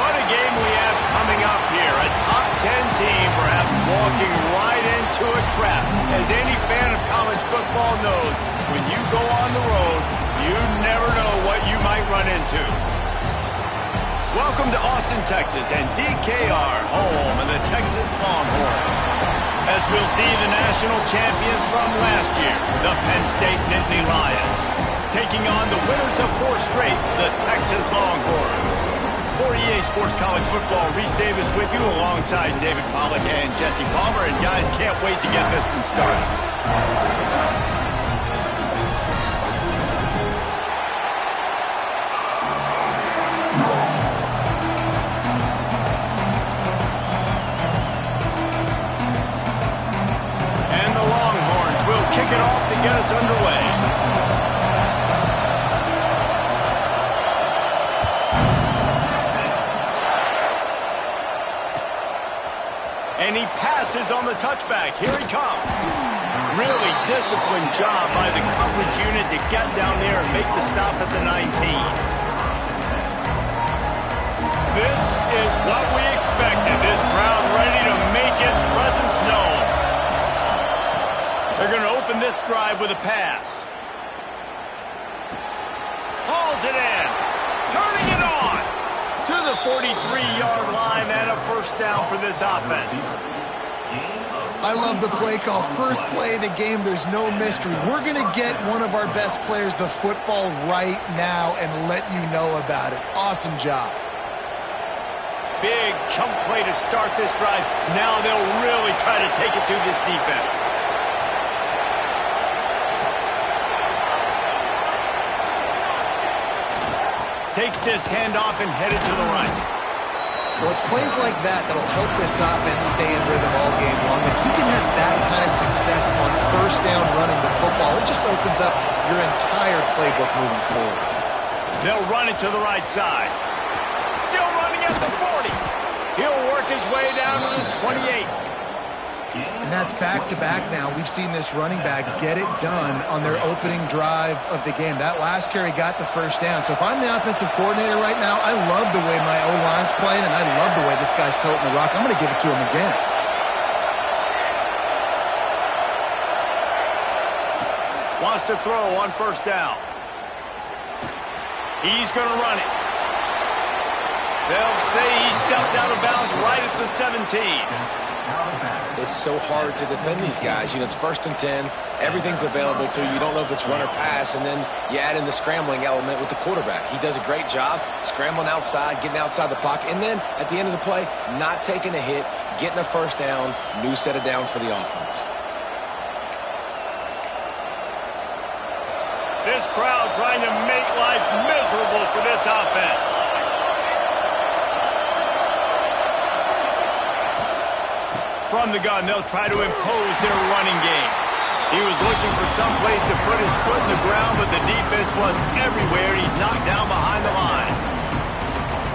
What a game we have coming up here. A top 10 team perhaps walking right into a trap. As any fan of college football knows, when you go on the road, you never know what you might run into. Welcome to Austin, Texas, and DKR, home of the Texas Longhorns. As we'll see the national champions from last year, the Penn State Nittany Lions, taking on the winners of 4 straight, the Texas Longhorns. For EA Sports College Football, Reese Davis with you alongside David Pollack and Jesse Palmer. And guys, can't wait to get this one started. And the Longhorns will kick it off to get us underway. And he passes on the touchback. Here he comes. Really disciplined job by the coverage unit to get down there and make the stop at the 19. This is what we expected. This crowd ready to make its presence known. They're going to open this drive with a pass. Hauls it in. Turning it on. To the 43-yard line and a first down for this offense. I love the play call. First play of the game, there's no mystery. We're going to get one of our best players the football right now and let you know about it. Awesome job. Big chunk play to start this drive. Now they'll really try to take it through this defense. Takes this handoff and headed to the right. Well, it's plays like that that'll help this offense stay in rhythm all game long. If you can have that kind of success on first down running the football, it just opens up your entire playbook moving forward. They'll run it to the right side. Still running at the 40. He'll work his way down to the 28. And that's back-to-back now. We've seen this running back get it done on their opening drive of the game. That last carry got the first down. So if I'm the offensive coordinator right now, I love the way my O-line's playing, and I love the way this guy's toting the rock. I'm going to give it to him again. Wants to throw on first down. He's going to run it. They'll say he stepped out of bounds right at the 17. It's so hard to defend these guys. You know, it's 1st and 10. Everything's available to you. You don't know if it's run or pass, and then you add in the scrambling element with the quarterback. He does a great job scrambling outside, getting outside the pocket, and then at the end of the play, not taking a hit, getting a first down, new set of downs for the offense. This crowd trying to make life miserable for this offense. From the gun, they'll try to impose their running game. He was looking for some place to put his foot in the ground, but the defense was everywhere. He's knocked down behind the line.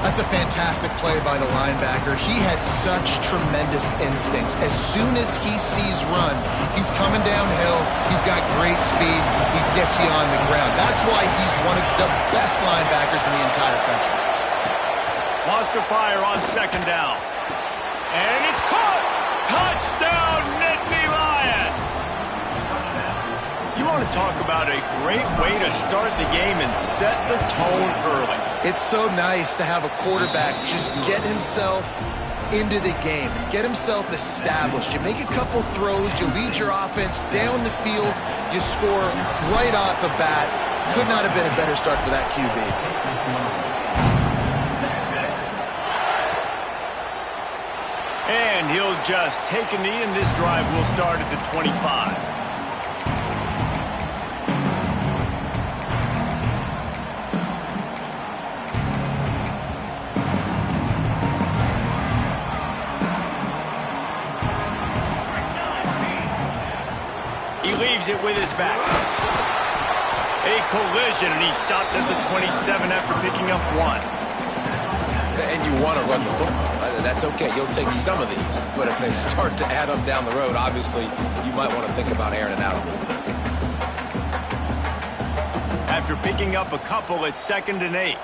That's a fantastic play by the linebacker. He has such tremendous instincts. As soon as he sees run, he's coming downhill. He's got great speed. He gets you on the ground. That's why he's one of the best linebackers in the entire country. Wants to fire on second down. And it's caught! Touchdown, Nittany Lions! You want to talk about a great way to start the game and set the tone early. It's so nice to have a quarterback just get himself into the game and get himself established. You make a couple throws, you lead your offense down the field, you score right off the bat. Could not have been a better start for that QB. And he'll just take a knee, and this drive will start at the 25. He leaves it with his back. A collision, and he stopped at the 27 after picking up 1. And you want to run the football. That's okay. You'll take some of these. But if they start to add up down the road, obviously, you might want to think about airing it out a little bit. After picking up a couple, it's 2nd and 8.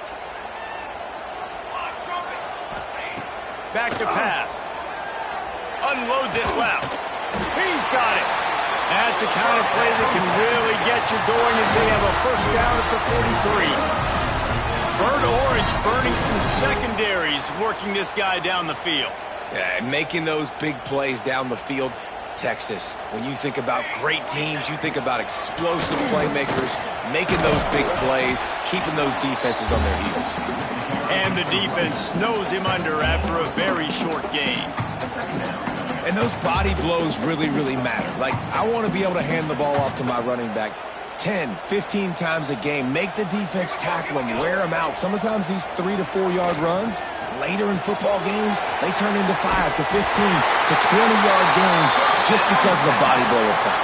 Back to pass. Unloads it left. He's got it. That's a kind of play that can really get you going as they have a first down at the 43. Burnt Orange burning some secondaries, working this guy down the field. Yeah, and making those big plays down the field. Texas, when you think about great teams, you think about explosive playmakers, making those big plays, keeping those defenses on their heels. And the defense snows him under after a very short game. And those body blows really, really matter. Like, I want to be able to hand the ball off to my running back 10, 15 times a game. Make the defense tackle him, wear him out. Sometimes these 3 to 4 yard runs, later in football games, they turn into 5 to 15 to 20-yard games just because of the body blow effect.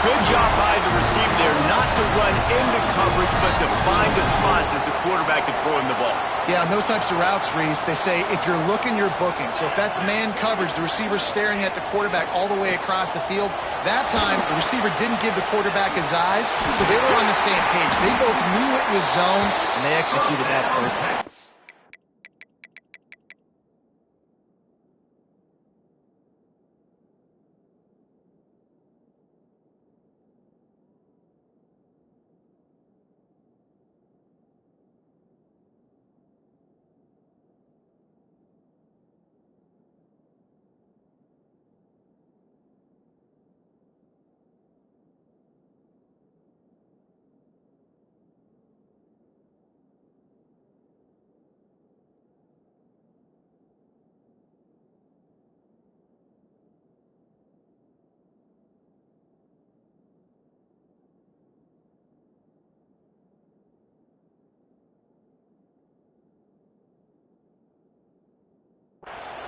Good job by the receiver there not to run into coverage, but to find a spot that the quarterback could throw him the ball. Yeah, on those types of routes, Reese, they say if you're looking, you're booking. So if that's man coverage, the receiver's staring at the quarterback all the way across the field. That time, the receiver didn't give the quarterback his eyes, so they were on the same page. They both knew it was zone, and they executed that perfect.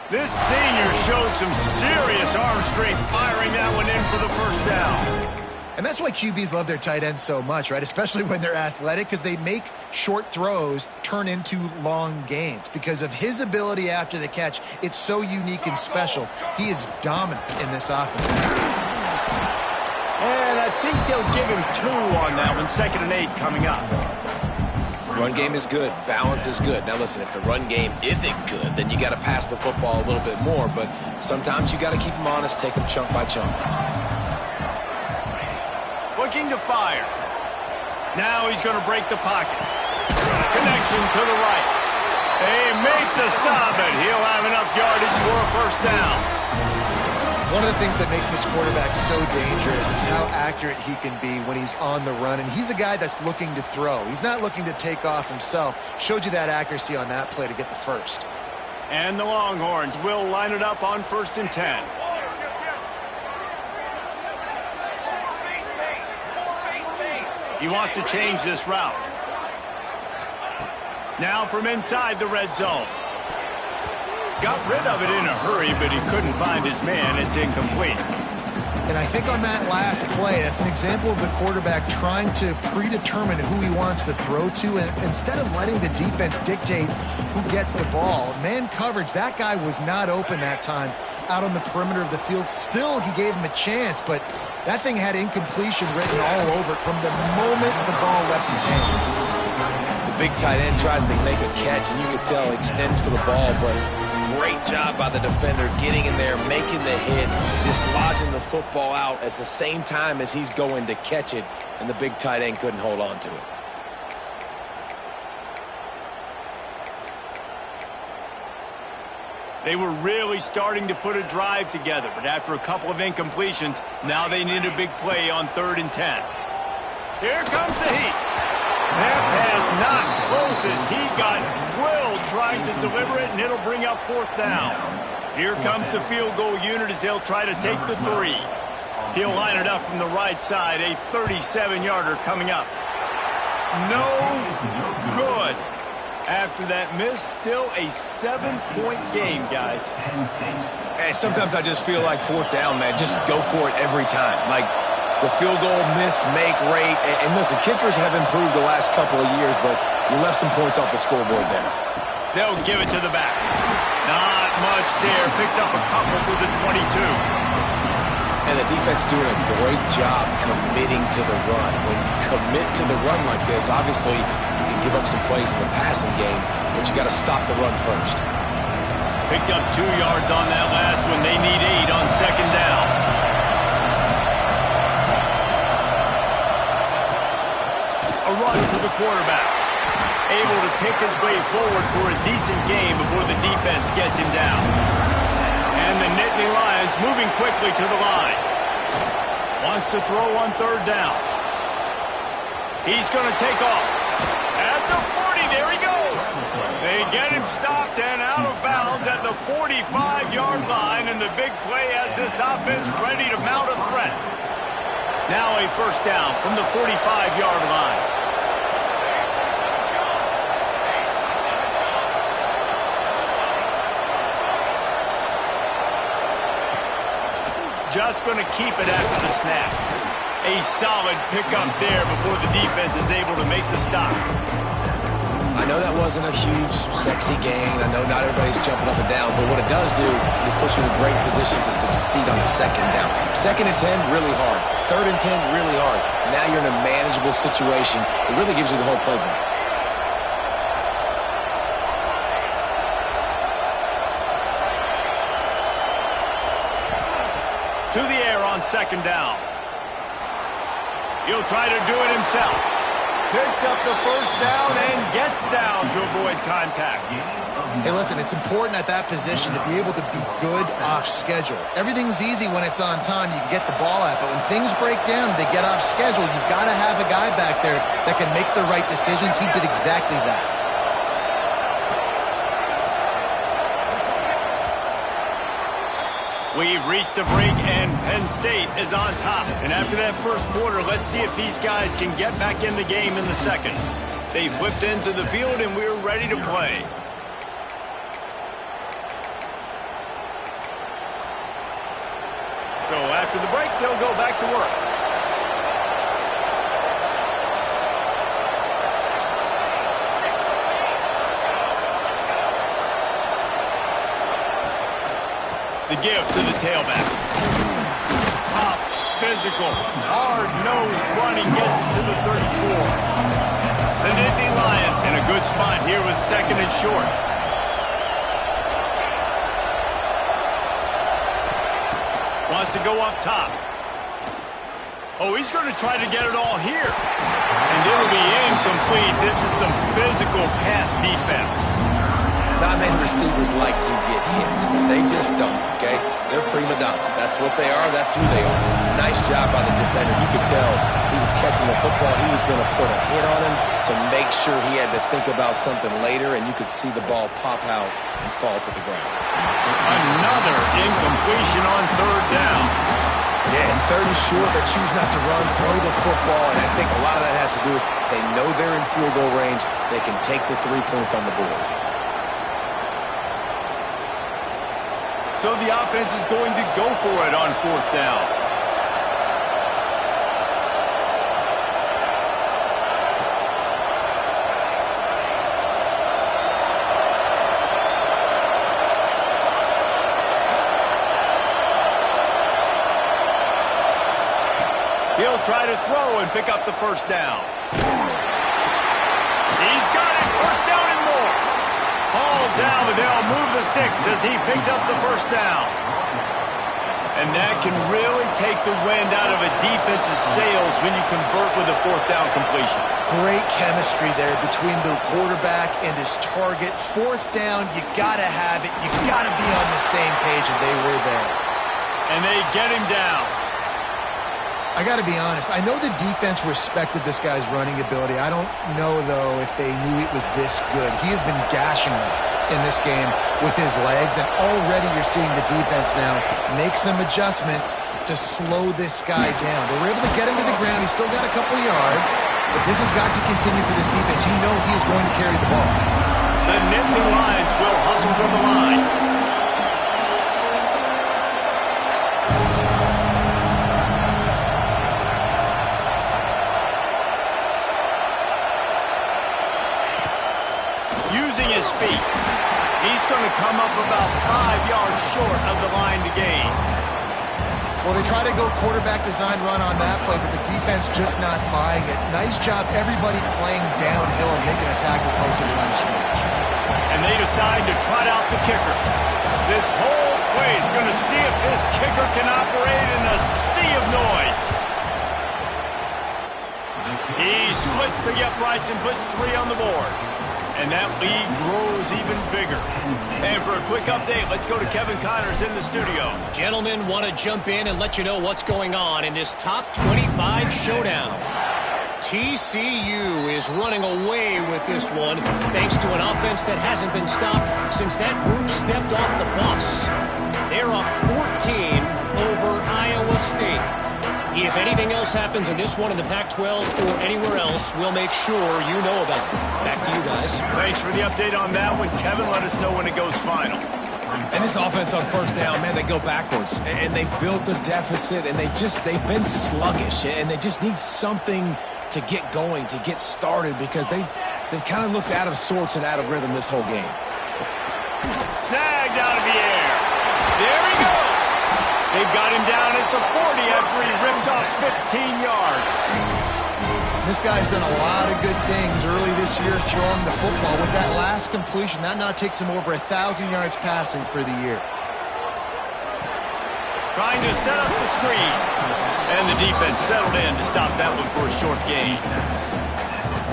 This senior showed some serious arm strength firing that one in for the first down. And that's why QBs love their tight ends so much, right? Especially when they're athletic, because they make short throws turn into long gains. Because of his ability after the catch, it's so unique and special. He is dominant in this offense. And I think they'll give him 2 on that one, 2nd and 8 coming up. Run game is good. Balance is good. Now, listen, if the run game isn't good, then you got to pass the football a little bit more. But sometimes you got to keep them honest, take them chunk by chunk. Looking to fire. Now he's going to break the pocket. Connection to the right. They make the stop, and he'll have enough yardage for a first down. One of the things that makes this quarterback so dangerous is how accurate he can be when he's on the run. And he's a guy that's looking to throw. He's not looking to take off himself. Showed you that accuracy on that play to get the first. And the Longhorns will line it up on 1st and 10. He wants to change this route. Now from inside the red zone. Got rid of it in a hurry, but he couldn't find his man. It's incomplete. And I think on that last play, that's an example of the quarterback trying to predetermine who he wants to throw to, and instead of letting the defense dictate who gets the ball. Man coverage, that guy was not open that time out on the perimeter of the field. Still, he gave him a chance, but that thing had incompletion written all over it from the moment the ball left his hand. The big tight end tries to make a catch, and you can tell he extends for the ball, but great job by the defender getting in there, making the hit, dislodging the football out at the same time as he's going to catch it, and the big tight end couldn't hold on to it. They were really starting to put a drive together, but after a couple of incompletions, now they need a big play on 3rd and 10. Here comes the heat. That pass not close as he got drilled trying to deliver it, and it'll bring up 4th down. Here comes the field goal unit as they'll try to take the 3. He'll line it up from the right side, a 37-yarder coming up. No good. After that miss, still a 7-point game, guys. Hey, sometimes I just feel like 4th down, man. Just go for it every time. Like, the field goal miss, make rate. And listen, kickers have improved the last couple of years, but you left some points off the scoreboard there. They'll give it to the back. Not much there. Picks up a couple to the 22. And the defense doing a great job committing to the run. When you commit to the run like this, obviously you can give up some plays in the passing game, but you got to stop the run first. Picked up 2 yards on that last one. They need 8 on second down. A run for the quarterback. Able to pick his way forward for a decent game before the defense gets him down. And the Nittany Lions moving quickly to the line. Wants to throw on third down. He's going to take off. At the 40, there he goes. They get him stopped and out of bounds at the 45-yard line, and the big play has this offense ready to mount a threat. Now a first down from the 45-yard line. Just going to keep it after the snap. A solid pickup there before the defense is able to make the stop. I know that wasn't a huge, sexy gain. I know not everybody's jumping up and down, but what it does do is put you in a great position to succeed on second down. Second and 10, really hard. Third and 10, really hard. Now you're in a manageable situation. It really gives you the whole playbook. To the air on second down. He'll try to do it himself. Picks up the first down and gets down to avoid contact. Hey, listen, it's important at that position to be able to be good off schedule. Everything's easy when it's on time. You can get the ball out, but when things break down, they get off schedule. You've got to have a guy back there that can make the right decisions. He did exactly that. We've reached a break, and Penn State is on top. And after that first quarter, let's see if these guys can get back in the game in the second. They flipped into the field, and we're ready to play. So after the break, they'll go back to work. The give to the tailback. Tough, physical, hard-nosed running gets it to the 34. The Nittany Lions in a good spot here with second and short. Wants to go up top. Oh, he's going to try to get it all here. And it'll be incomplete. This is some physical pass defense. Not many receivers like to get hit. They just don't, okay? They're prima donnas. That's what they are. That's who they are. Nice job by the defender. You could tell he was catching the football. He was going to put a hit on him to make sure he had to think about something later, and you could see the ball pop out and fall to the ground. Another incompletion on third down. Yeah, and third and short, they choose not to run, throw the football, and I think a lot of that has to do with they know they're in field goal range. They can take the 3 points on the board. So the offense is going to go for it on fourth down. He'll try to throw and pick up the first down. He's got it. First down and more. Hauled down, but they'll move the sticks as he picks up the first down. And that can really take the wind out of a defense's sails when you convert with a fourth down completion. Great chemistry there between the quarterback and his target. Fourth down, you got to have it. You got to be on the same page, and they were there. And they get him down. I got to be honest. I know the defense respected this guy's running ability. I don't know, though, if they knew it was this good. He has been gashing them in this game with his legs, and already you're seeing the defense now make some adjustments to slow this guy down. They were able to get him to the ground. He's still got a couple yards, but this has got to continue for this defense. You know he is going to carry the ball. The Nittany Lions will hustle from the line. Using his feet, he's going to come up about 5 yards short of the line to gain. Well, they try to go quarterback design run on that play, but the defense just not buying it. Nice job, everybody playing downhill and making a tackle close to the line of scrimmage. And they decide to trot out the kicker. This whole place is going to see if this kicker can operate in a sea of noise. He splits the uprights and puts 3 on the board. And that lead grows even bigger. And for a quick update, let's go to Kevin Connors in the studio. Gentlemen, want to jump in and let you know what's going on in this top 25 showdown. TCU is running away with this one thanks to an offense that hasn't been stopped since that group stepped off the bus. They're up 14 over Iowa State. If anything else happens in this one in the Pac-12 or anywhere else, we'll make sure you know about it. Back to you guys. Thanks for the update on that one. Kevin, let us know when it goes final. And this offense on first down, man, they go backwards. And they built a deficit, and they've been sluggish. And they just need something to get going, to get started, because they've kind of looked out of sorts and out of rhythm this whole game. Snagged out of the air. There he goes. They've got him down at the 40 after he ripped off 15 yards. This guy's done a lot of good things early this year throwing the football. With that last completion, that now takes him over 1,000 yards passing for the year. Trying to set up the screen. And the defense settled in to stop that one for a short gain.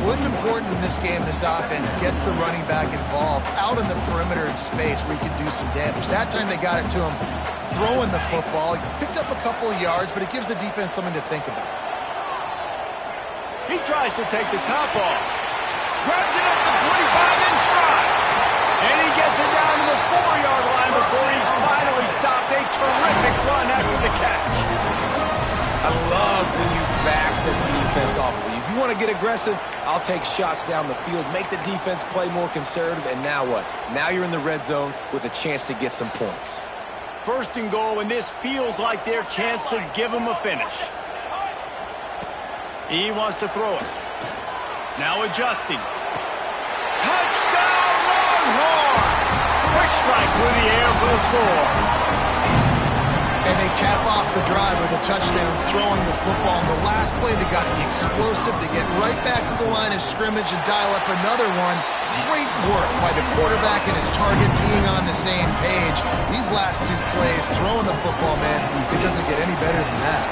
What's important in this game, this offense gets the running back involved out in the perimeter in space where he can do some damage. That time they got it to him throwing the football. He picked up a couple of yards, but it gives the defense something to think about. He tries to take the top off. Grabs it at the 25 in stride. And he gets it down to the 4-yard line before he's finally stopped. A terrific run after the catch. I love when you back the defense off of you. If you want to get aggressive, I'll take shots down the field, make the defense play more conservative, and now what? Now you're in the red zone with a chance to get some points. First and goal, and this feels like their chance to give him a finish. He wants to throw it. Now adjusting. Touchdown, Longhorn! Quick strike through the air for the score. And they cap off the drive with a touchdown throwing the football. In the last play, they got the explosive. They get right back to the line of scrimmage and dial up another one. Great work by the quarterback and his target being on the same page. These last 2 plays, throwing the football, man, it doesn't get any better than that.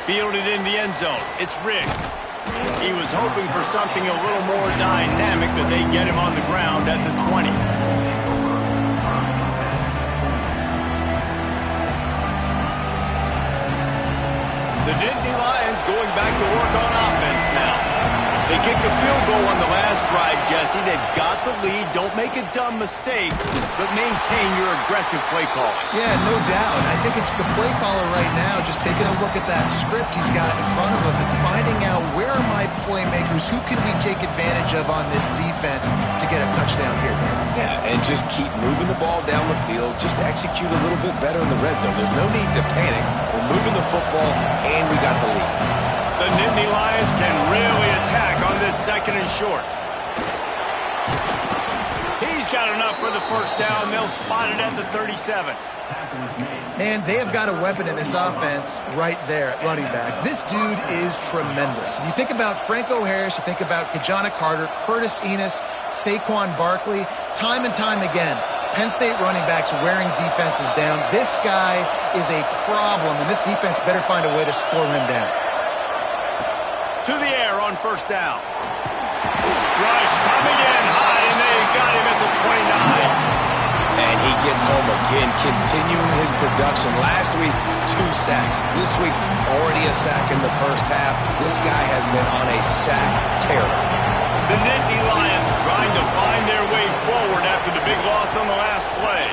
Fielded in the end zone. It's Riggs. He was hoping for something a little more dynamic, but they get him on the ground at the 20. The Nittany Lions going back to work on offense now. They kicked a field goal on the last drive, Jesse. They've got the lead. Don't make a dumb mistake, but maintain your aggressive play call. Yeah, no doubt. I think it's the play caller right now just taking a look at that script he's got in front of him and finding out where are my playmakers, who can we take advantage of on this defense to get a touchdown here. Yeah, and just keep moving the ball down the field, just to execute a little bit better in the red zone. There's no need to panic. We're moving the football, and we got the lead. The Nittany Lions can really attack on this second and short. He's got enough for the first down. They'll spot it at the 37. And they have got a weapon in this offense right there at running back. This dude is tremendous. You think about Franco Harris, you think about Kajana Carter, Curtis Enis, Saquon Barkley, time and time again. Penn State running backs wearing defenses down. This guy is a problem, and this defense better find a way to slow him down. To the air on first down. Rush coming in high, and they got him at the 29. And he gets home again, continuing his production. Last week, 2 sacks. This week, already a sack in the first half. This guy has been on a sack tear. The Nittany Lions trying to find their way forward after the big loss on the last play.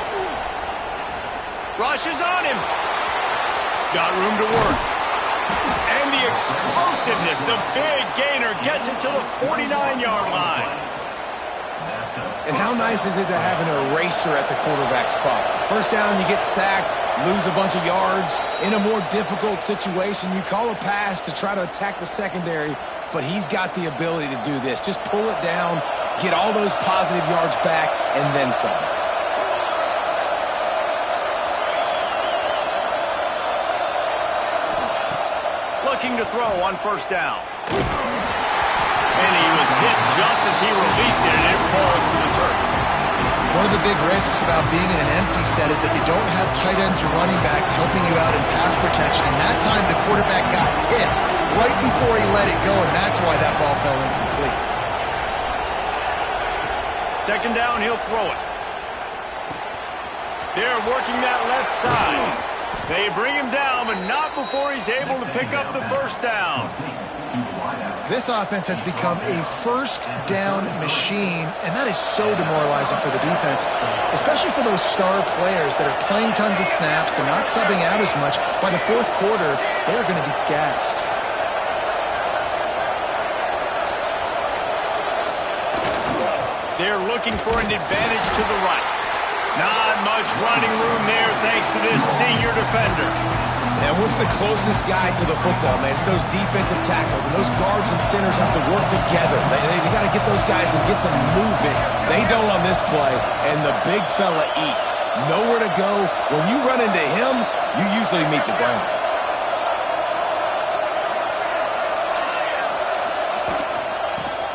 Rush is on him. Got room to work. And the explosiveness, the big gainer gets it to the 49-yard line. And how nice is it to have an eraser at the quarterback spot? First down, you get sacked, lose a bunch of yards. In a more difficult situation, you call a pass to try to attack the secondary, but he's got the ability to do this. Just pull it down, get all those positive yards back, and then some. Looking to throw on first down. And he was hit just as he released it, and it falls to the turf. One of the big risks about being in an empty set is that you don't have tight ends or running backs helping you out in pass protection. And that time, the quarterback got hit right before he let it go, and that's why that ball fell incomplete. Second down, he'll throw it. They're working that left side. They bring him down, but not before he's able to pick up the first down. This offense has become a first down machine, and that is so demoralizing for the defense, especially for those star players that are playing tons of snaps. They're not subbing out as much. By the fourth quarter, they're going to be gassed. They're looking for an advantage to the right. Not much running room there thanks to this senior defender. And what's the closest guy to the football, man? It's those defensive tackles, and those guards and centers have to work together. They got to get those guys and get some movement. They don't on this play, and the big fella eats. Nowhere to go. When you run into him, you usually meet the ground.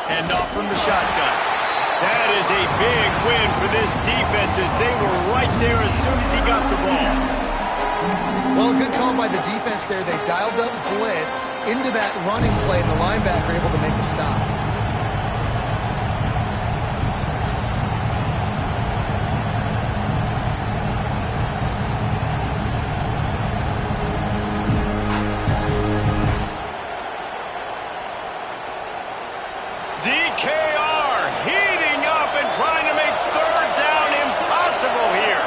And off from the shotgun. That is a big win for this defense as they were right there as soon as he got the ball. Well, good call by the defense there. They dialed up blitz into that running play, and the linebacker able to make the stop. DKR heating up and trying to make third down impossible here.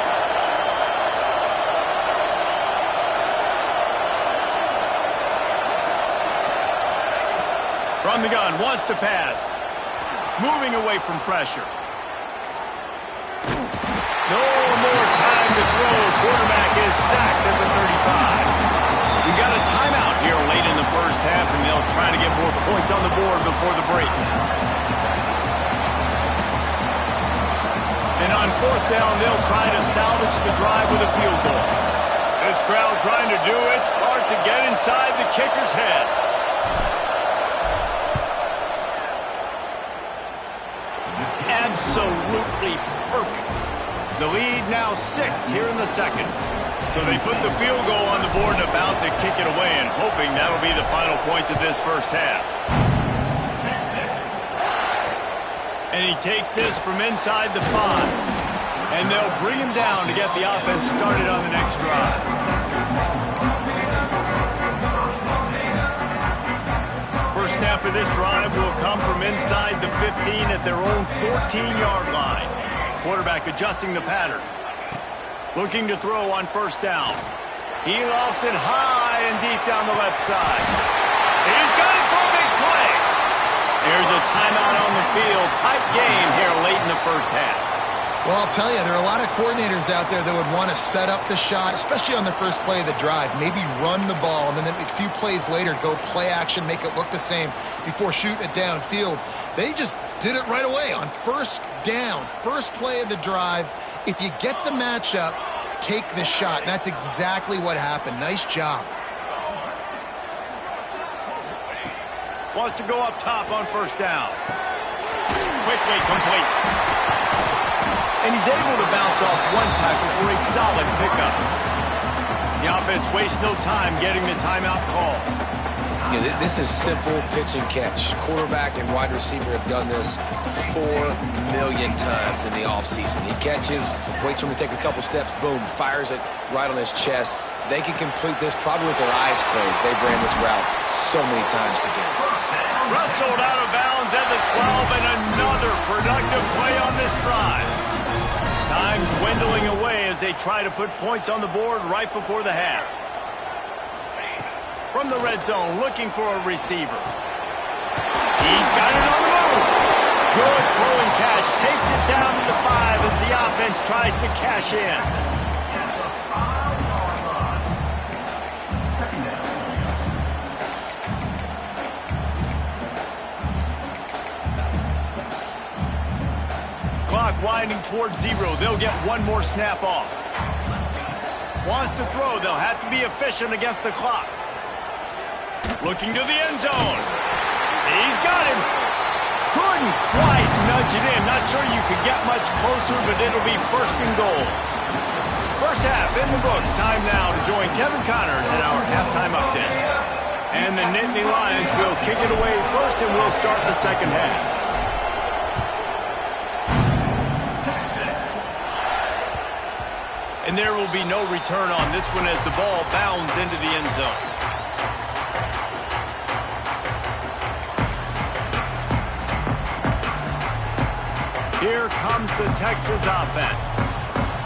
From the gun, wants to pass. Moving away from pressure. No more time to throw. Quarterback is sacked at the 35. We got a timeout here late in the first half, and they'll try to get more points on the board before the break. And on fourth down, they'll try to salvage the drive with a field goal. This crowd trying to do its part to get inside the kicker's head. Absolutely perfect. The lead now 6 here in the second. So they put the field goal on the board and about to kick it away, and hoping that'll be the final points of this first half. And he takes this from inside the 5. And they'll bring him down to get the offense started on the next drive. First snap of this drive will come from inside the 15 at their own 14-yard line. Quarterback adjusting the pattern. Looking to throw on first down. He lofts it high and deep down the left side. He's got it for a big play. There's a timeout on the field. Tight game here late in the first half. Well, I'll tell you, there are a lot of coordinators out there that would want to set up the shot, especially on the first play of the drive. Maybe run the ball, and then a few plays later, go play action, make it look the same before shooting it downfield. They just did it right away on first down, first play of the drive. If you get the matchup, take the shot. And that's exactly what happened. Nice job. Wants to go up top on first down. Quickly complete. And he's able to bounce off one tackle for a solid pickup. The offense wastes no time getting the timeout call. You know, this is simple pitch and catch. Quarterback and wide receiver have done this 4 million times in the offseason. He catches, waits for him to take a couple steps, boom, fires it right on his chest. They can complete this probably with their eyes closed. They've ran this route so many times together. Wrestled out of bounds at the 12, and another productive play on this drive. Time dwindling away as they try to put points on the board right before the half. From the red zone, looking for a receiver. He's got it on the move. Good throw and catch. Takes it down to the 5 as the offense tries to cash in. Clock winding towards 0. They'll get one more snap off. Wants to throw. They'll have to be efficient against the clock. Looking to the end zone. He's got him. Couldn't quite nudge it in. Not sure you could get much closer, but it'll be first and goal. First half in the books. Time now to join Kevin Connors in our halftime update. And the Nittany Lions will kick it away first, and we'll start the second half. And there will be no return on this one as the ball bounds into the end zone. Here comes the Texas offense.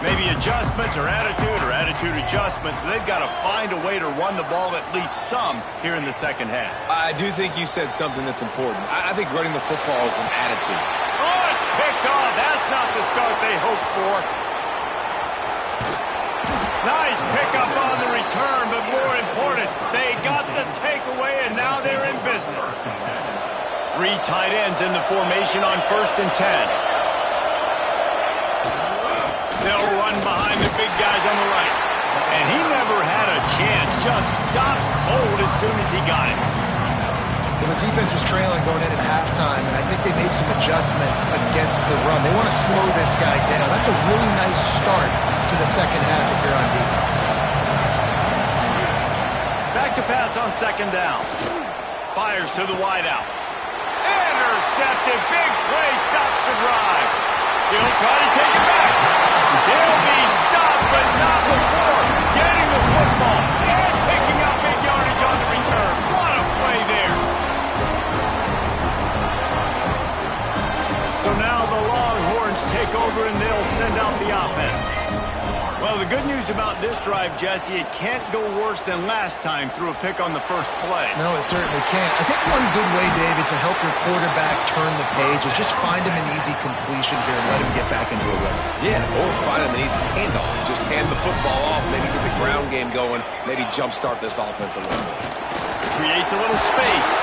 Maybe adjustments or attitude adjustments, but they've got to find a way to run the ball at least some here in the second half. I do think you said something that's important. I think running the football is an attitude. Oh, it's picked off. That's not the start they hoped for. Nice pickup on the return, but more important, they got the takeaway, and now they're in business. 3 tight ends in the formation on 1st and 10. They'll run behind the big guys on the right. And he never had a chance. Just stopped cold as soon as he got it. Well, the defense was trailing going in at halftime, and I think they made some adjustments against the run. They want to slow this guy down. That's a really nice start to the second half if you're on defense. Back to pass on 2nd down. Fires to the wideout. Intercepted. Big play. Stops the drive. He'll try to take it back. He'll be stopped, but not before getting the football and picking up big yardage on the return. What a play there. So now the Longhorns take over and they'll send out the offense. Well, the good news about this drive, Jesse, it can't go worse than last time through a pick on the first play. No, it certainly can't. I think one good way, David, to help your quarterback turn the page is just find him an easy completion here and let him get back into a rhythm. Yeah, or find him an easy handoff. Just hand the football off, maybe get the ground game going, maybe jumpstart this offense a little bit. Creates a little space.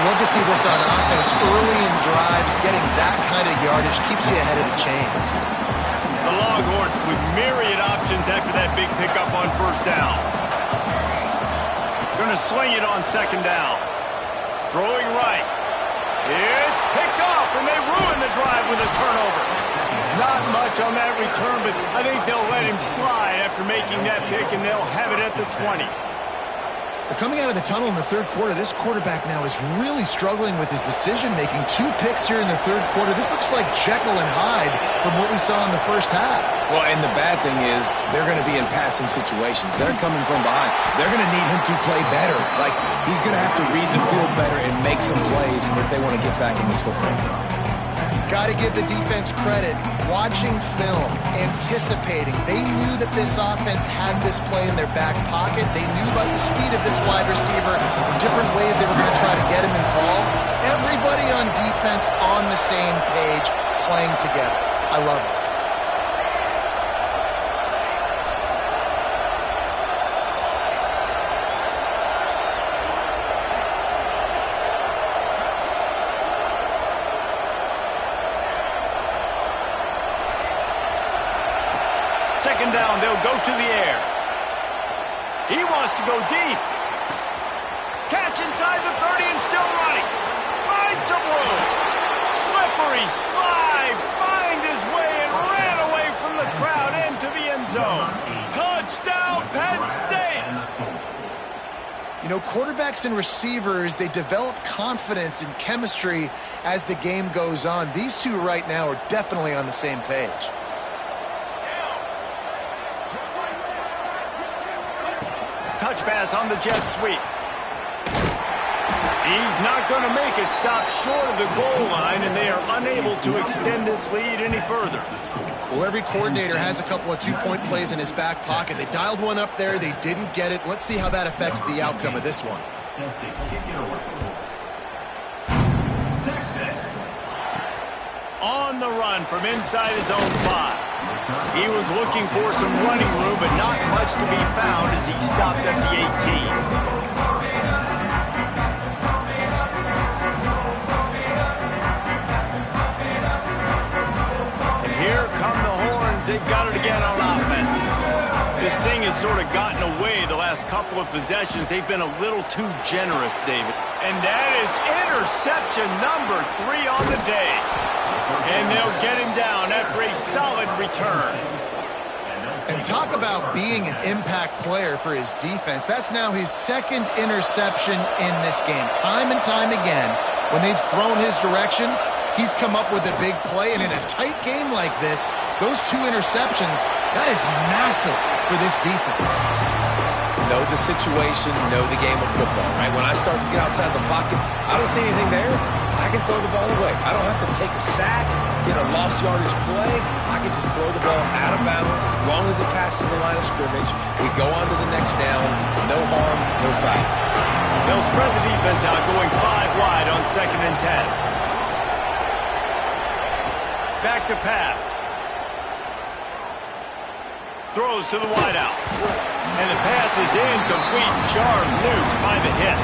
You love to see this on offense. Early in drives, getting that kind of yardage keeps you ahead of the chains. The Longhorns with myriad options after that big pickup on 1st down. Going to sling it on 2nd down. Throwing right. It's picked off, and they ruin the drive with a turnover. Not much on that return, but I think they'll let him slide after making that pick, and they'll have it at the 20. Well, coming out of the tunnel in the 3rd quarter, this quarterback now is really struggling with his decision-making. 2 picks here in the 3rd quarter. This looks like Jekyll and Hyde from what we saw in the 1st half. Well, and the bad thing is they're going to be in passing situations. They're coming from behind. They're going to need him to play better. Like, he's going to have to read the field better and make some plays if they want to get back in this football game. Got to give the defense credit. Watching film, anticipating. They knew that this offense had this play in their back pocket. They knew about the speed of this wide receiver, the different ways they were going to try to get him involved. Everybody on defense on the same page, playing together. I love it. Second down, they'll go to the air. He wants to go deep. Catch inside the 30 and still running. Find some room. Slippery slide. Find his way and ran away from the crowd into the end zone. Touchdown, Penn State. You know, quarterbacks and receivers, they develop confidence and chemistry as the game goes on. These two right now are definitely on the same page. Touch pass on the jet sweep. He's not going to make it. Stop short of the goal line, and they are unable to extend this lead any further. Well, every coordinator has a couple of 2-point plays in his back pocket. They dialed one up there. They didn't get it. Let's see how that affects the outcome of this one. On the run from inside his own 5. He was looking for some running room, but not much to be found as he stopped at the 18. And here come the Horns. They've got it again on offense. This thing has sort of gotten away the last couple of possessions. They've been a little too generous, David. And that is interception number 3 on the day. And they'll get him down after a solid return. And talk about being an impact player for his defense. That's now his 2nd interception in this game. Time and time again, when they've thrown his direction, he's come up with a big play. And in a tight game like this, those 2 interceptions, that is massive for this defense. Know the situation, know the game of football, right? When I start to get outside the pocket, I don't see anything there. I can throw the ball away. I don't have to take a sack, get a lost yardage play. I can just throw the ball out of bounds as long as it passes the line of scrimmage. We go on to the next down. No harm, no foul. They'll spread the defense out, going 5 wide on 2nd and 10. Back to pass. Throws to the wideout. And the pass is incomplete. Jarred loose by the hit.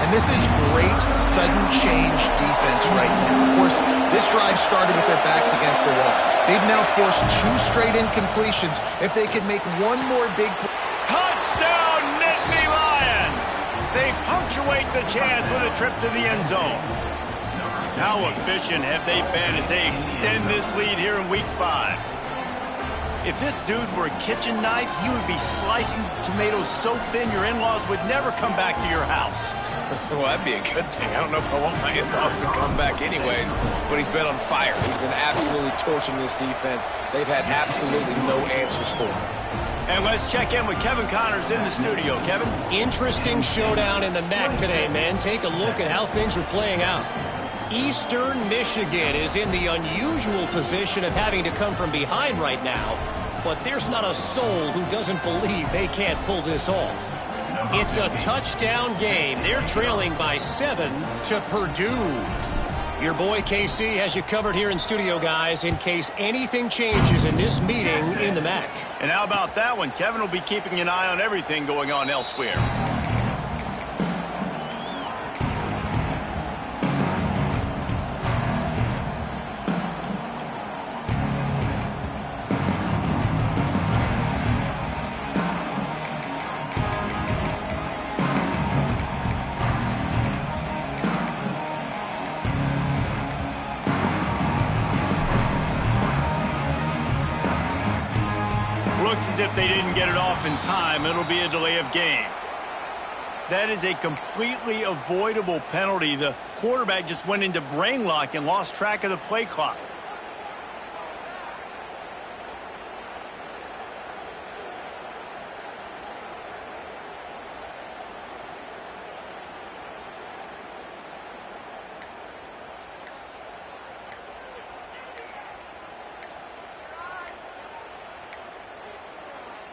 And this is great sudden change defense right now. Of course, this drive started with their backs against the wall. They've now forced 2 straight incompletions. If they could make one more big play. Touchdown, Nittany Lions! They punctuate the chance with a trip to the end zone. How efficient have they been as they extend this lead here in Week 5? If this dude were a kitchen knife, he would be slicing tomatoes so thin your in-laws would never come back to your house. Well, that'd be a good thing. I don't know if I want my in-laws to come back anyways, but he's been on fire. He's been absolutely torching this defense. They've had absolutely no answers for him. And let's check in with Kevin Connors in the studio. Kevin? Interesting showdown in the MAC today, man. Take a look at how things are playing out. Eastern Michigan is in the unusual position of having to come from behind right now, but there's not a soul who doesn't believe they can't pull this off. It's a touchdown game. They're trailing by 7 to Purdue. Your boy KC has you covered here in studio, guys, in case anything changes in this meeting in the MAC. And how about that one? Kevin will be keeping an eye on everything going on elsewhere. Looks as if they didn't get it off in time. It'll be a delay of game. That is a completely avoidable penalty. The quarterback just went into brain lock and lost track of the play clock.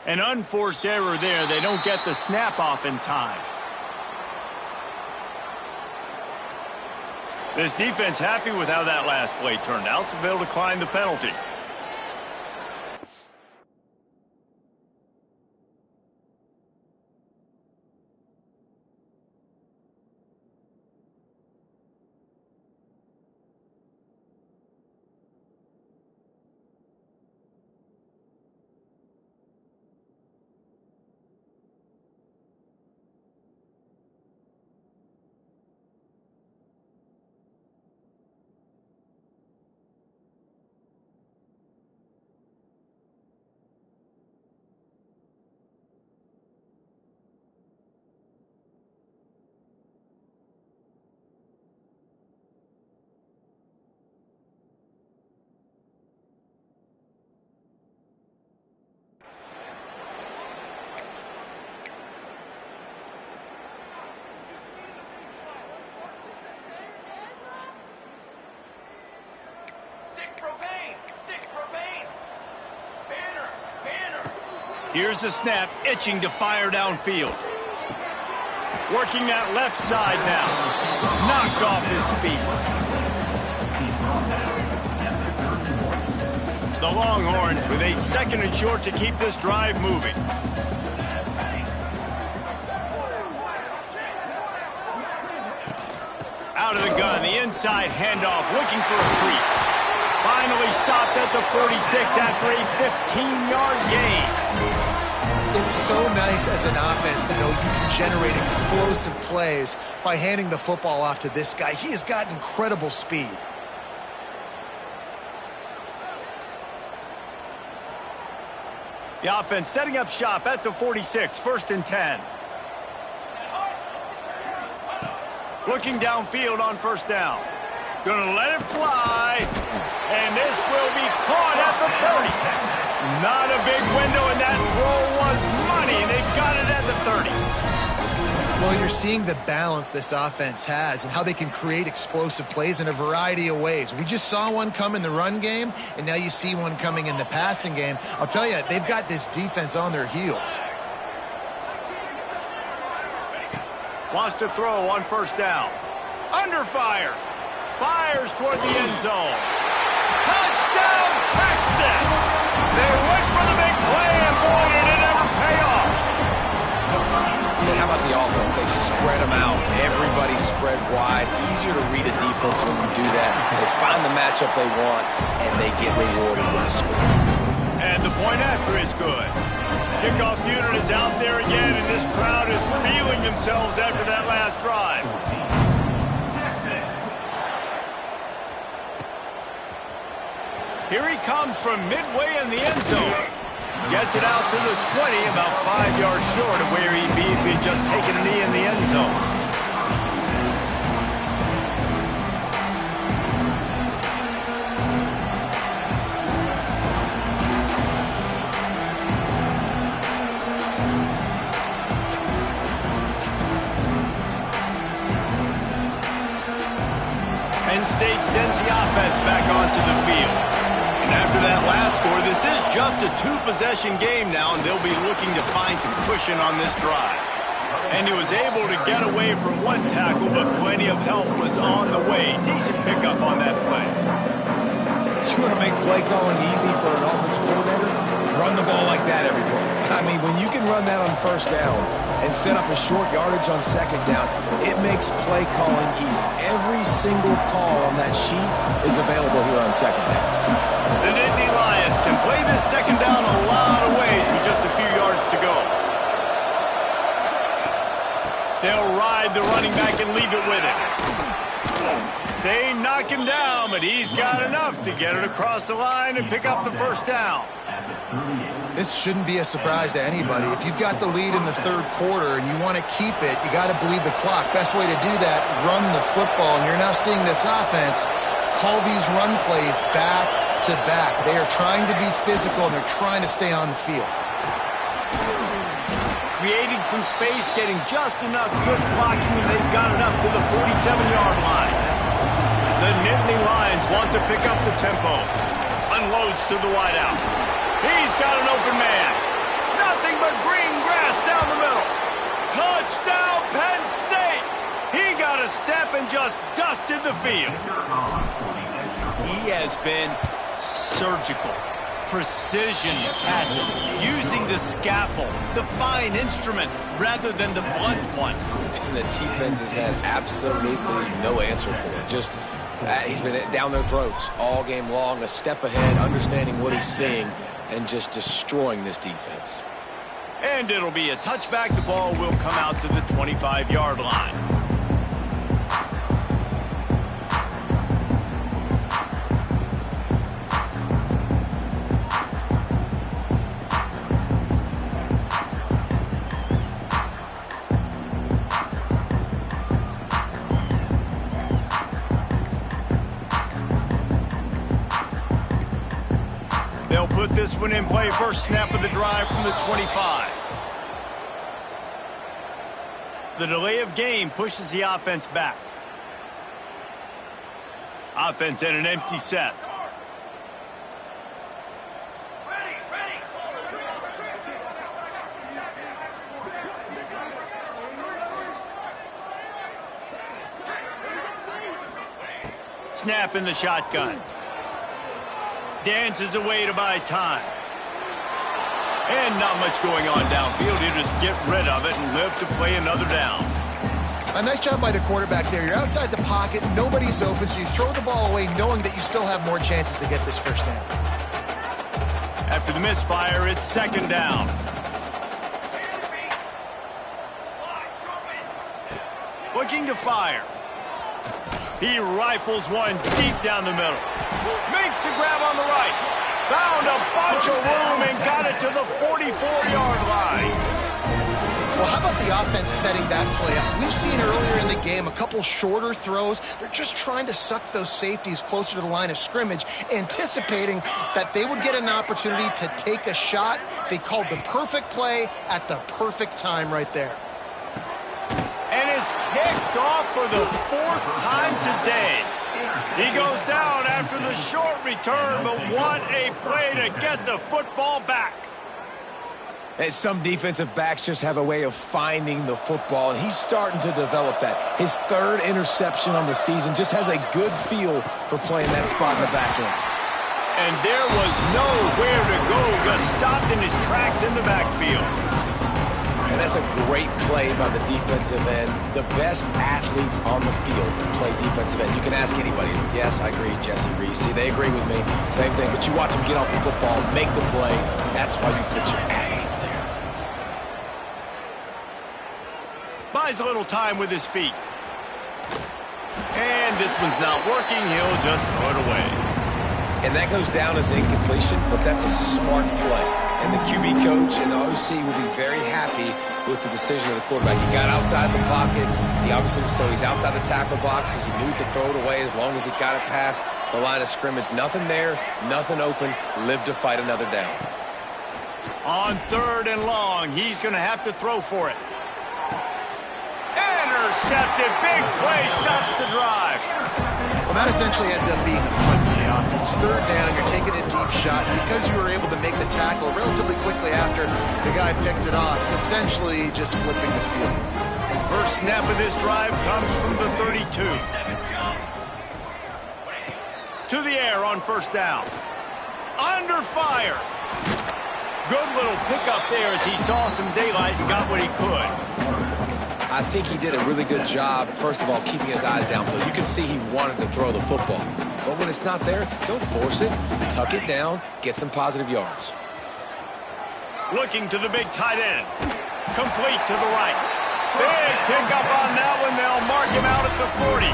An unforced error there. They don't get the snap off in time. This defense happy with how that last play turned out, so they'll decline the penalty. Here's the snap, itching to fire downfield. Working that left side now. Knocked off his feet. The Longhorns with a 2nd and short to keep this drive moving. Out of the gun, the inside handoff, looking for a crease. Finally stopped at the 46 after a 15-yard gain. so nice as an offense to know you can generate explosive plays by handing the football off to this guy. He has got incredible speed. The offense setting up shop at the 46, 1st and 10. Looking downfield on 1st down. Gonna let it fly, and this will be caught at the 30. Not a big window, and that throw was money. They've got it at the 30. Well, you're seeing the balance this offense has and how they can create explosive plays in a variety of ways. We just saw one come in the run game, and now you see one coming in the passing game. I'll tell you, they've got this defense on their heels. Wants to throw on 1st down. Under fire. Fires toward the end zone. Touchdown, Texas! They went for the big play, and boy, did it ever pay off. And how about the offense? They spread them out. Everybody spread wide. Easier to read a defense when you do that. They find the matchup they want, and they get rewarded with a score. And the point after is good. Kickoff unit is out there again, and this crowd is feeling themselves after that last drive. Here he comes from midway in the end zone. Gets it out to the 20, about 5 yards short of where he'd be if he'd just taken a knee in the end zone. Penn State sends the offense back onto the field. After that last score, this is just a 2-possession game now, and they'll be looking to find some cushion on this drive. And he was able to get away from one tackle, but plenty of help was on the way. Decent pickup on that play. You want to make play calling easy for an offensive coordinator? Run the ball like that every play. I mean, when you can run that on 1st down and set up a short yardage on 2nd down, it makes play calling easy. Every single call on that sheet is available here on 2nd down. The Nittany Lions can play this 2nd down a lot of ways with just a few yards to go. They'll ride the running back and leave it with it. They knock him down, but he's got enough to get it across the line and pick up the 1st down. This shouldn't be a surprise to anybody. If you've got the lead in the 3rd quarter and you want to keep it, you got to bleed the clock. Best way to do that, run the football. And you're now seeing this offense call these run plays back to back. They are trying to be physical, and they're trying to stay on the field. Creating some space, getting just enough good blocking, and they've got it up to the 47-yard line. The Nittany Lions want to pick up the tempo. Unloads to the wideout. He's got an open man. Nothing but green grass down the middle. Touchdown, Penn State! He got a step and just dusted the field. He has been surgical. Precision passes, using the scalpel, the fine instrument, rather than the blunt one. And the defense has had absolutely no answer for it. Just, he's been down their throats all game long, a step ahead, understanding what he's seeing, and just destroying this defense. And it'll be a touchback. The ball will come out to the 25-yard line. They'll put this one in play. First snap of the drive from the 25. The delay of game pushes the offense back. Offense in an empty set. Snap in the shotgun. Dances away to buy time. And not much going on downfield. You just get rid of it and live to play another down. A nice job by the quarterback there. You're outside the pocket, nobody's open, so you throw the ball away knowing that you still have more chances to get this first down. After the misfire, it's 2nd down. Looking to fire. He rifles one deep down the middle. Makes the grab on the right. Found a bunch of room and got it to the 44-yard line. Well, how about the offense setting that play up? We've seen earlier in the game a couple shorter throws. They're just trying to suck those safeties closer to the line of scrimmage, anticipating that they would get an opportunity to take a shot. They called the perfect play at the perfect time right there. And it's picked off for the 4th time today. He goes down after the short return, but what a play to get the football back. And some defensive backs just have a way of finding the football, and he's starting to develop that. His 3rd interception on the season, just has a good feel for playing that spot in the back end. And there was nowhere to go, just stopped in his tracks in the backfield. And that's a great play by the defensive end. The best athletes on the field play defensive end. You can ask anybody. Yes, I agree, Jesse Reese. See, they agree with me. Same thing, but you watch them get off the football, make the play. That's why you put your athletes there. Buys a little time with his feet. And this one's not working. He'll just throw it away. And that goes down as an incompletion, but that's a smart play. And the QB coach and the OC will be very happy with the decision of the quarterback. He got outside the pocket. He obviously, so he's outside the tackle boxes. He knew he could throw it away as long as he got it past the line of scrimmage. Nothing there, nothing open. Live to fight another down. On 3rd and long, he's going to have to throw for it. Intercepted. Big play. Stops the drive. Well, that essentially ends up being a punt for the offense. 3rd down, you're taking a deep shot. Because you were able to make the tackle relatively quickly after the guy picked it off, it's essentially just flipping the field. First snap of this drive comes from the 32. To the air on 1st down. Under fire. Good little pickup there as he saw some daylight and got what he could. I think he did a really good job, first of all, keeping his eyes downfield. You can see he wanted to throw the football. But when it's not there, don't force it. Tuck it down, get some positive yards. Looking to the big tight end. Complete to the right. Big pickup on that one. They'll mark him out at the 40.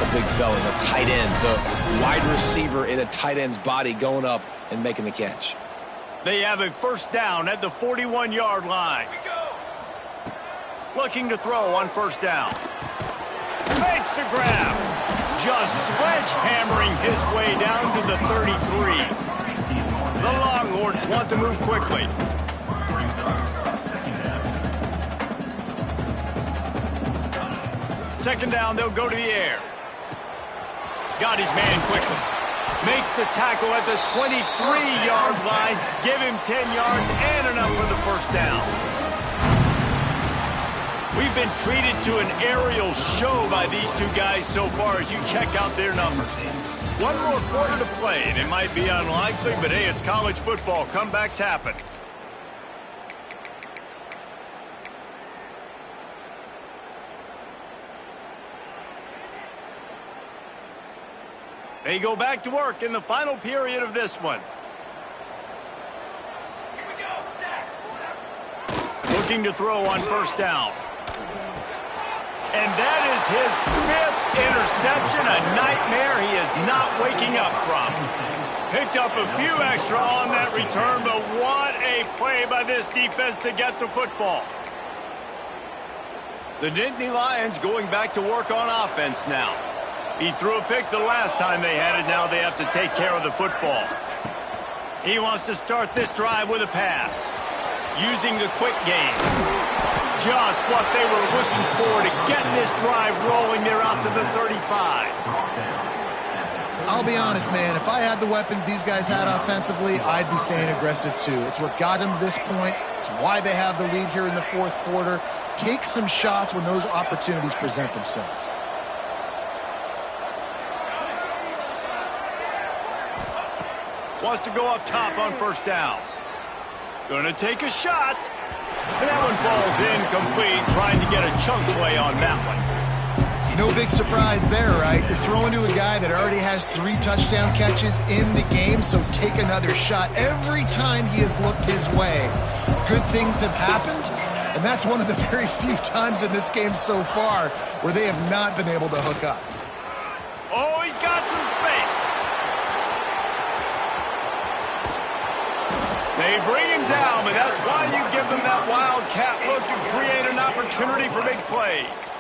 The big fella, the tight end, the wide receiver in a tight end's body going up and making the catch. They have a 1st down at the 41-yard line. Looking to throw on 1st down. Makes the grab. Just sledgehammering his way down to the 33. The Longhorns want to move quickly. Second down, they'll go to the air. Got his man quickly. Makes the tackle at the 23-yard line. Give him 10 yards and enough for the 1st down. We've been treated to an aerial show by these two guys so far as you check out their numbers. One more quarter to play, and it might be unlikely, but hey, it's college football. Comebacks happen. They go back to work in the final period of this one. Looking to throw on 1st down. And that is his 5th interception, a nightmare he is not waking up from. Picked up a few extra on that return, but what a play by this defense to get the football. The Nittany Lions going back to work on offense now. He threw a pick the last time they had it. Now they have to take care of the football. He wants to start this drive with a pass. Using the quick game. Just what they were looking for to get this drive rolling. They're out to the 35. I'll be honest, man. If I had the weapons these guys had offensively, I'd be staying aggressive too. It's what got them to this point. It's why they have the lead here in the 4th quarter. Take some shots when those opportunities present themselves. Wants to go up top on 1st down. Gonna take a shot. And that one falls incomplete, trying to get a chunk play on that one. No big surprise there, right? You're throwing to a guy that already has 3 touchdown catches in the game, so take another shot. Every time he has looked his way, good things have happened, And that's one of the very few times in this game so far where they have not been able to hook up. Oh, he's got some space. They bring him down, but that's why you give them that wildcat look to create an opportunity for big plays.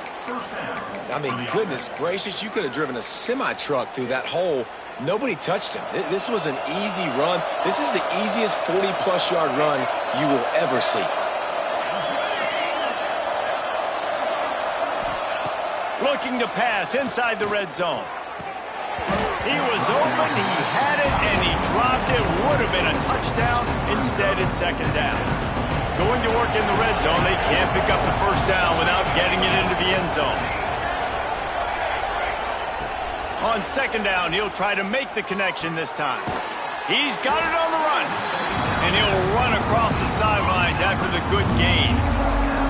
I mean, goodness gracious, you could have driven a semi-truck through that hole. Nobody touched him. This was an easy run. This is the easiest 40-plus yard run you will ever see. Looking to pass inside the red zone. He was open, he had it, and he dropped it. Would have been a touchdown. Instead, it's second down. Going to work in the red zone, they can't pick up the first down without getting it into the end zone. On second down, he'll try to make the connection this time. He's got it on the run. And he'll run across the sidelines after the good gain.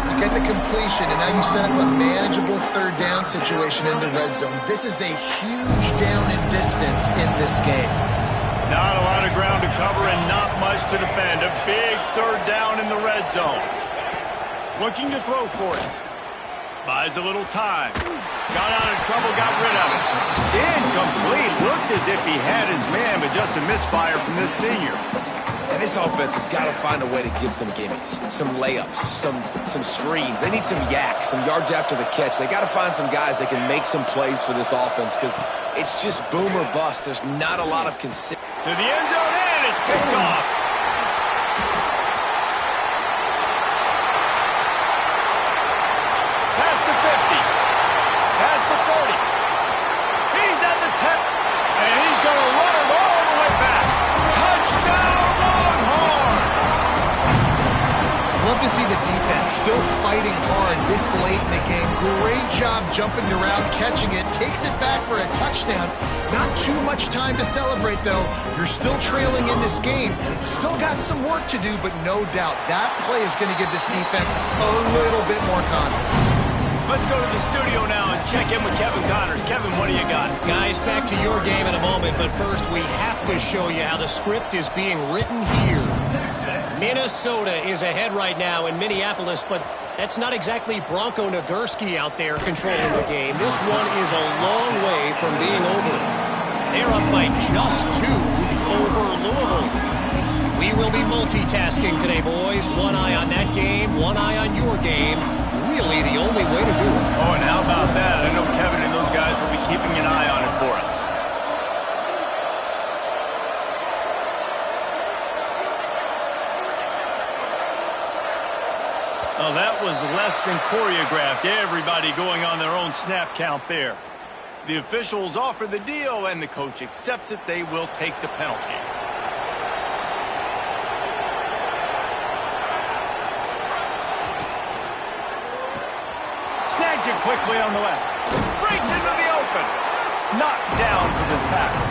You get the completion, and now you set up a manageable third down situation in the red zone. This is a huge down in distance in this game. Not a lot of ground to cover and not much to defend. A big third down in the red zone. Looking to throw for it. Buys a little time. Got out of trouble, got rid of it. Incomplete. Looked as if he had his man, but just a misfire from this senior. And this offense has got to find a way to get some gimmies, some layups, some screens. They need some yak, some yards after the catch. They got to find some guys that can make some plays for this offense because it's just boom or bust. There's not a lot of consistency. To the end zone, and it's picked off. Past the 50. Past the 30. He's at the 10. And he's going to run it all the way back. Touchdown, Longhorn! Love to see the defense still fighting hard this late in the game. Great job jumping around, catching it, takes it back for a touchdown. Not too much time to celebrate, though. You're still trailing in this game. Still got some work to do, but no doubt that play is going to give this defense a little bit more confidence. Let's go to the studio now and check in with Kevin Connors. Kevin, what do you got? Guys, back to your game in a moment, but first we have to show you how the script is being written here. Minnesota is ahead right now in Minneapolis, but that's not exactly Bronco Nagurski out there controlling the game. This one is a long way from being over. They're up by just 2 over Louisville. We will be multitasking today, boys. One eye on that game, one eye on your game. Really the only way to do it. Oh, and how about that? I know Kevin and those guys will be keeping an eye on it for us. Oh, that was less than choreographed. Everybody going on their own snap count there. The officials offer the deal, and the coach accepts it. They will take the penalty. Snags it quickly on the left. Breaks into the open. Knocked down for the tackle.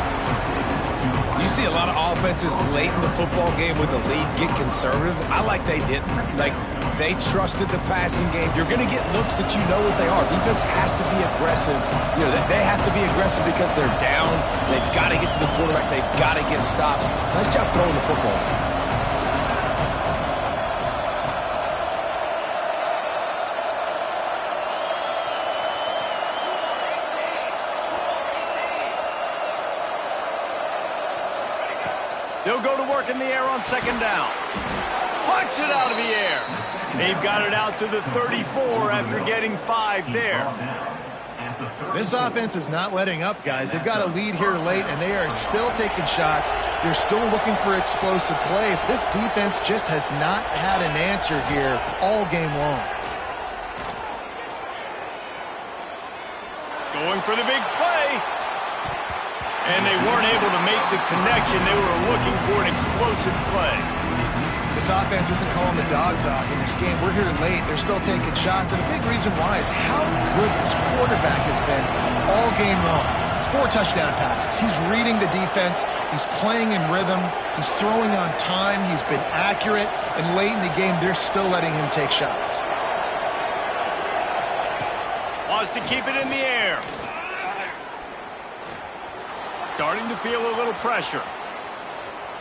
You see a lot of offenses late in the football game with the lead get conservative. I like they didn't. Like, they trusted the passing game. You're going to get looks that you know what they are. Defense has to be aggressive. You know, they have to be aggressive because they're down. They've got to get to the quarterback. They've got to get stops. Nice job throwing the football. They'll go to work in the air on second down. Punch it out of the air. They've got it out to the 34 after getting 5 there. This offense is not letting up, guys. They've got a lead here late, and they are still taking shots. They're still looking for explosive plays. This defense just has not had an answer here all game long. Going for the big play. And they weren't able to make the connection. They were looking for an explosive play. This offense isn't calling the dogs off in this game. We're here late. They're still taking shots. And a big reason why is how good this quarterback has been all game long. 4 touchdown passes. He's reading the defense. He's playing in rhythm. He's throwing on time. He's been accurate. And late in the game, they're still letting him take shots. Wants to keep it in the air. Starting to feel a little pressure.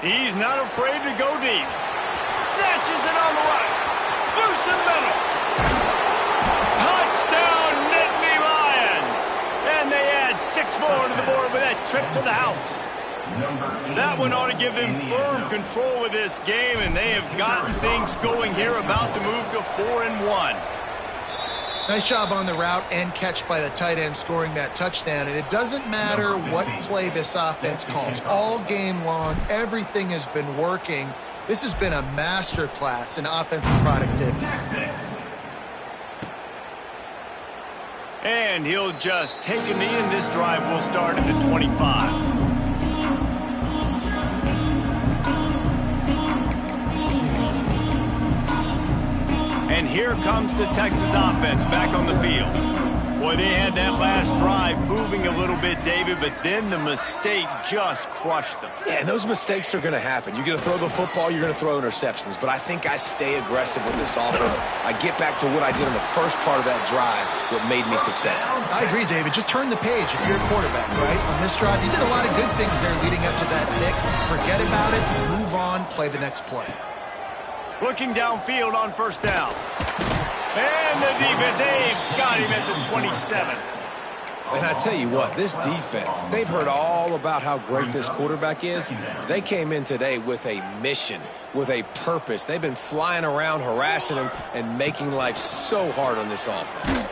He's not afraid to go deep. Snatches it on the right. Loose in the middle. trip to the house. That one ought to give them firm control of this game, and they have gotten things going here, about to move to 4-1. Nice job on the route and catch by the tight end scoring that touchdown. And it doesn't matter what play this offense calls. All game long, everything has been working. This has been a masterclass in offensive productivity. And he'll just take a knee, and this drive will start at the 25. And here comes the Texas offense back on the field. Boy, they had that last drive moving a little bit, David, but then the mistake just crushed them. Yeah, and those mistakes are going to happen. You're going to throw the football, you're going to throw interceptions. But I think I stay aggressive with this offense. I get back to what I did in the first part of that drive, what made me successful. I agree, David. Just turn the page if you're a quarterback, right? On this drive, you did a lot of good things there leading up to that pick. Forget about it, move on, play the next play. Looking downfield on first down. And the defense, they've got him at the 27. And I tell you what, this defense, they've heard all about how great this quarterback is. They came in today with a mission, with a purpose. They've been flying around, harassing him, and making life so hard on this offense.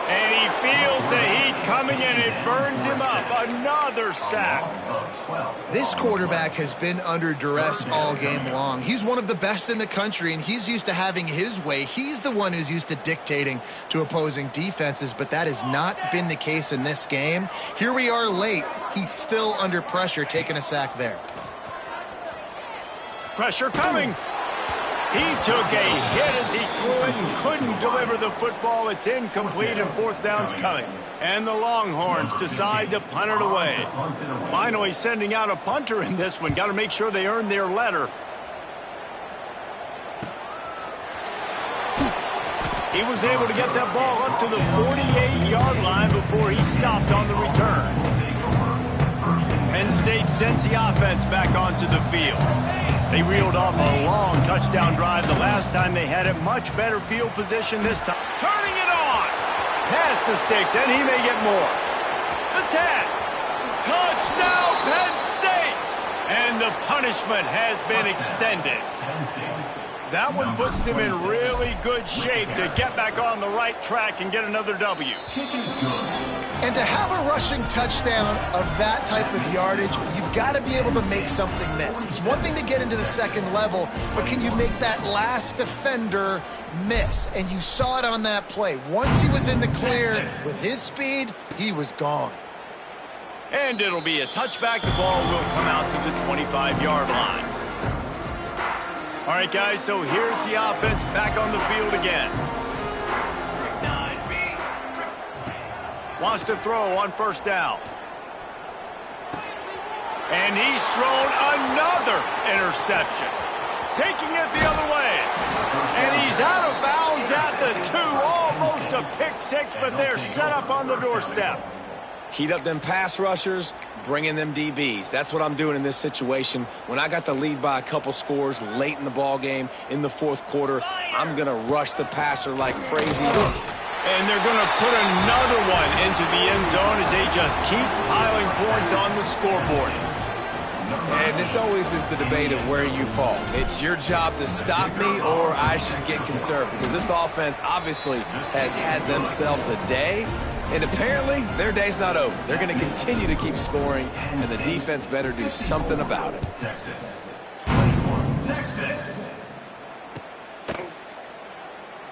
And he feels the heat coming, and it burns him up. Another sack. This quarterback has been under duress all game long. He's one of the best in the country, and he's used to having his way. He's the one who's used to dictating to opposing defenses, but that has not been the case in this game. Here we are late. He's still under pressure, taking a sack there. Pressure coming. He took a hit as he threw it and couldn't deliver the football. It's incomplete, and fourth down's coming. And the Longhorns decide to punt it away. Finally sending out a punter in this one. Got to make sure they earn their letter. He was able to get that ball up to the 48-yard line before he stopped on the return. Penn State sends the offense back onto the field. They reeled off a long touchdown drive the last time they had it. Much better field position this time. Turning it on. Past the sticks, and he may get more. The 10. Touchdown, Penn State. And the punishment has been extended. That one puts them in really good shape to get back on the right track and get another W. And to have a rushing touchdown of that type of yardage, you've got to be able to make something miss. It's one thing to get into the second level, but can you make that last defender miss? And you saw it on that play. Once he was in the clear with his speed, he was gone. And it'll be a touchback. The ball will come out to the 25-yard line. All right, guys, so here's the offense back on the field again. Wants to throw on first down. And he's thrown another interception. Taking it the other way. And he's out of bounds at the 2. Almost a pick six, but they're set up on the doorstep. Heat up them pass rushers, bring in them DBs. That's what I'm doing in this situation. When I got the lead by a couple scores late in the ball game, in the fourth quarter, I'm going to rush the passer like crazy. And they're going to put another one into the end zone as they just keep piling points on the scoreboard. And this always is the debate of where you fall. It's your job to stop me, or I should get conserved, because this offense obviously has had themselves a day, and apparently their day's not over. They're going to continue to keep scoring, and the defense better do something about it. Texas. 21, Texas.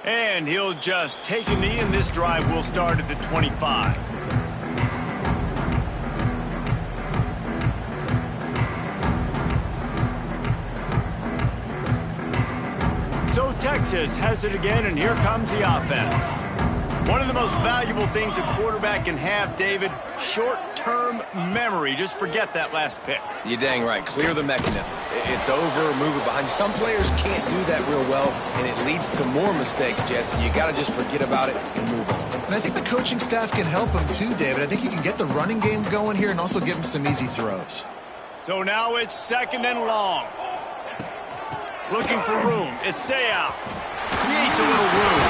And he'll just take a knee, and this drive will start at the 25. So Texas has it again, and here comes the offense. One of the most valuable things a quarterback can have, David, short-term memory. Just forget that last pick. You're dang right. Clear the mechanism. It's over, move it behind you. Some players can't do that real well, and it leads to more mistakes, Jesse. You got to just forget about it and move on. And I think the coaching staff can help him too, David. I think you can get the running game going here and also give him some easy throws. So now it's second and long. Looking for room. It's Seau. Creates a little room.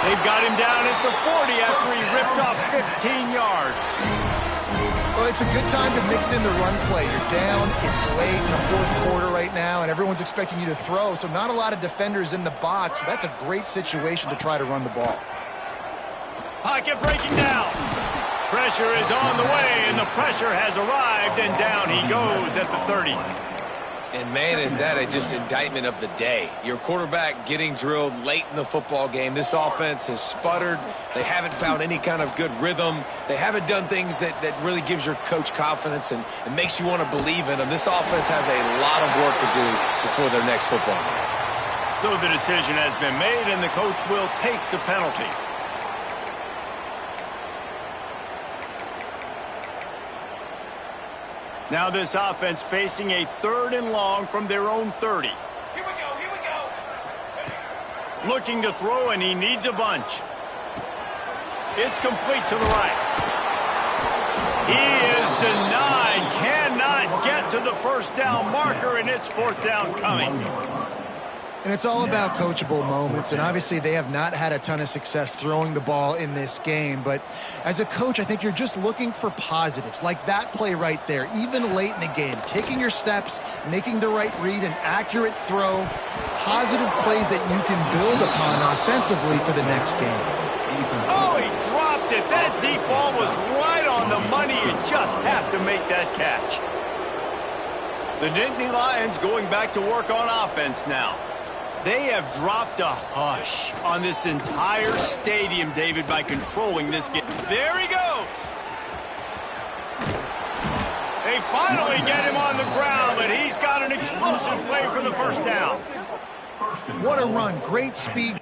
They've got him down at the 40 after he ripped off 15 yards. Well, it's a good time to mix in the run play. You're down, it's late in the fourth quarter right now, and everyone's expecting you to throw, so not a lot of defenders in the box. So that's a great situation to try to run the ball. Pocket breaking down. Pressure is on the way, and the pressure has arrived, and down he goes at the 30. And, man, is that just indictment of the day. Your quarterback getting drilled late in the football game. This offense has sputtered. They haven't found any kind of good rhythm. They haven't done things that really gives your coach confidence and makes you want to believe in them. This offense has a lot of work to do before their next football game. So the decision has been made, and the coach will take the penalty. Now this offense facing a 3rd and long from their own 30. Here we go. Looking to throw, and he needs a bunch. It's complete to the right. He is denied. Cannot get to the first down marker, and it's 4th down coming. And it's all about coachable moments, and obviously they have not had a ton of success throwing the ball in this game. But as a coach, I think you're just looking for positives, like that play right there, even late in the game. Taking your steps, making the right read, an accurate throw, positive plays that you can build upon offensively for the next game. Oh, he dropped it. That deep ball was right on the money. You just have to make that catch. The Nittany Lions going back to work on offense now. They have dropped a hush on this entire stadium, David, by controlling this game. There he goes. They finally get him on the ground, but he's got an explosive play for the first down. What a run. Great speed.